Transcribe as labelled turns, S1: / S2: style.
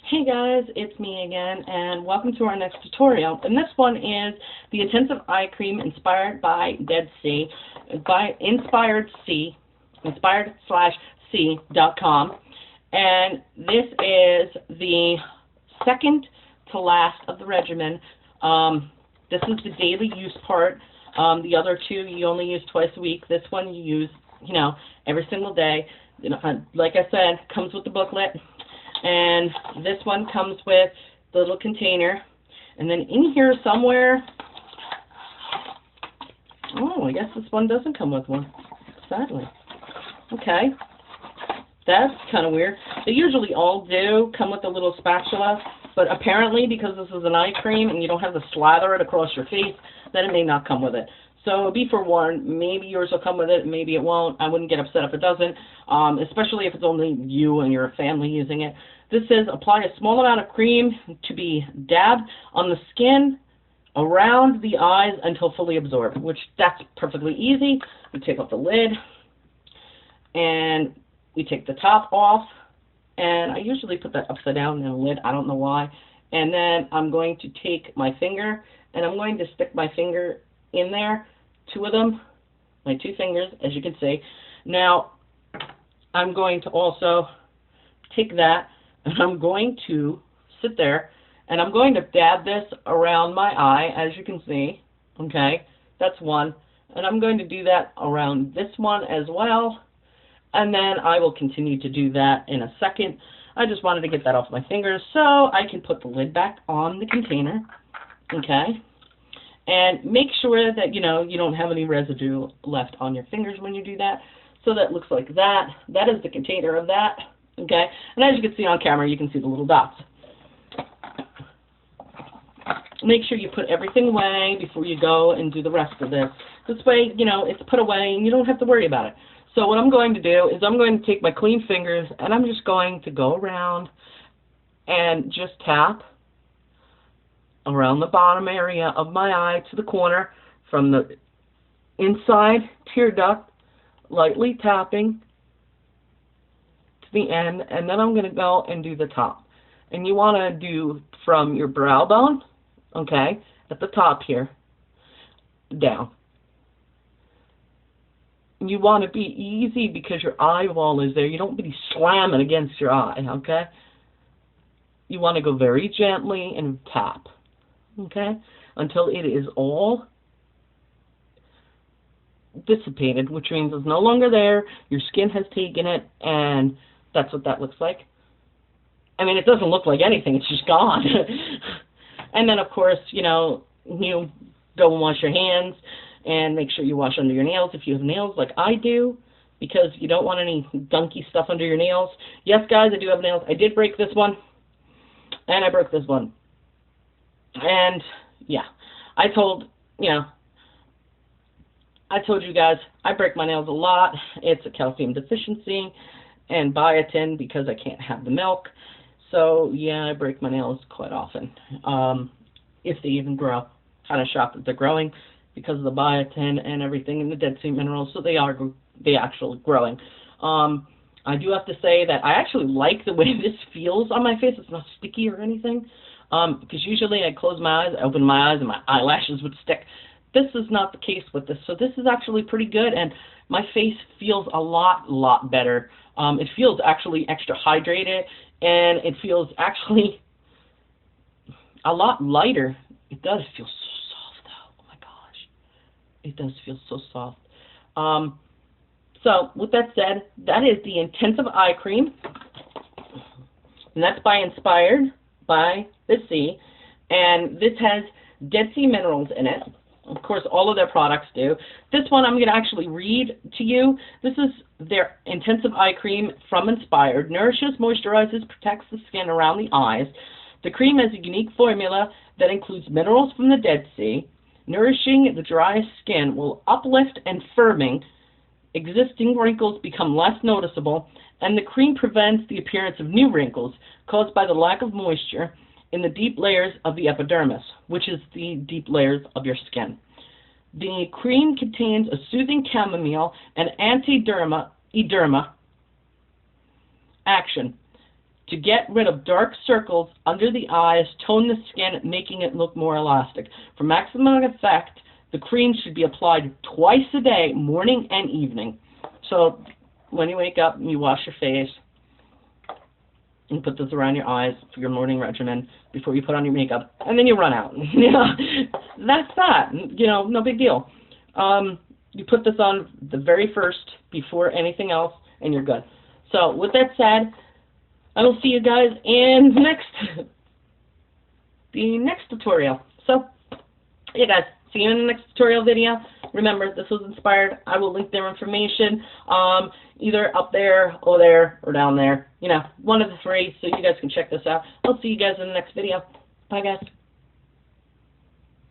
S1: Hey guys, it's me again, and welcome to our next tutorial. And this one is the Intensive Eye Cream inspired by Dead Sea, by inspired/c.com. And this is the second to last of the regimen. This is the daily use part. The other two you only use twice a week. This one you use, every single day. Like I said, comes with the booklet. And this one comes with the little container. And then in here somewhere, I guess this one doesn't come with one, sadly. Okay, that's kind of weird. They usually all do come with a little spatula, but apparently because this is an eye cream and you don't have to slather it across your face, then it may not come with it. So be forewarned, maybe yours will come with it, maybe it won't. I wouldn't get upset if it doesn't, especially if it's only you and your family using it. This says apply a small amount of cream to be dabbed on the skin around the eyes until fully absorbed, which that's perfectly easy. We take off the lid and we take the top off, and I usually put that upside down in the lid. I don't know why. And then I'm going to take my finger and I'm going to stick my finger in there, two of them, my two fingers, as you can see. Now, I'm going to also take that and I'm going to sit there and I'm going to dab this around my eye, as you can see. Okay, that's one. And I'm going to do that around this one as well. And then I will continue to do that in a second. I just wanted to get that off my fingers so I can put the lid back on the container. Okay. And make sure that, you don't have any residue left on your fingers when you do that. So that looks like that. That is the container of that. Okay. And as you can see on camera, you can see the little dots. Make sure you put everything away before you go and do the rest of this. This way, it's put away and you don't have to worry about it. So what I'm going to do is I'm going to take my clean fingers and I'm just going to go around and just tap around the bottom area of my eye to the corner from the inside tear duct, lightly tapping to the end, and then I'm going to go and do the top. And you want to do from your brow bone, okay, at the top here, down. You want to be easy because your eyeball is there. You don't be slamming against your eye, okay? You want to go very gently and tap, okay, until it is all dissipated, which means it's no longer there. Your skin has taken it, and that's what that looks like. I mean, it doesn't look like anything. It's just gone. And then, of course, you go and wash your hands. And make sure you wash under your nails if you have nails like I do, because you don't want any gunky stuff under your nails. Yes, guys, I do have nails. I did break this one, and I broke this one. And, yeah, I told you guys, I break my nails a lot. It's a calcium deficiency and biotin because I can't have the milk. So, yeah, I break my nails quite often, if they even grow. Kind of shocked that they're growing, because of the biotin and everything in the Dead Sea minerals, so they actually growing. I do have to say that I actually like the way this feels on my face. It's not sticky or anything, because usually I close my eyes, I open my eyes, and my eyelashes would stick. This is not the case with this, so this is actually pretty good, and my face feels a lot better. It feels actually extra hydrated, and it feels actually a lot lighter. It does feel so soft, though. Oh my gosh. It does feel so soft. So, with that said, that is the Intensive Eye Cream. And that's inspired by the sea. And this has Dead Sea minerals in it. Of course, all of their products do. This one I'm going to actually read to you. This is their Intensive Eye Cream from Inspired. Nourishes, moisturizes, protects the skin around the eyes. The cream has a unique formula that includes minerals from the Dead Sea. Nourishing the dry skin will uplift and firming. Existing wrinkles become less noticeable, and the cream prevents the appearance of new wrinkles caused by the lack of moisture in the deep layers of the epidermis, which is the deep layers of your skin. The cream contains a soothing chamomile and anti-edema action. to get rid of dark circles under the eyes, tone the skin, making it look more elastic. For maximum effect, the cream should be applied twice a day, morning and evening. So when you wake up, you wash your face, and put this around your eyes for your morning regimen before you put on your makeup, and then you run out. That's that. You know, no big deal. You put this on the very first before anything else, and you're good. So with that said, I will see you guys in the next tutorial. So, yeah guys, see you in the next tutorial video. Remember, this was inspired. I will link their information either up there, or there, or down there. You know, one of the three, so you guys can check this out. I'll see you guys in the next video. Bye guys.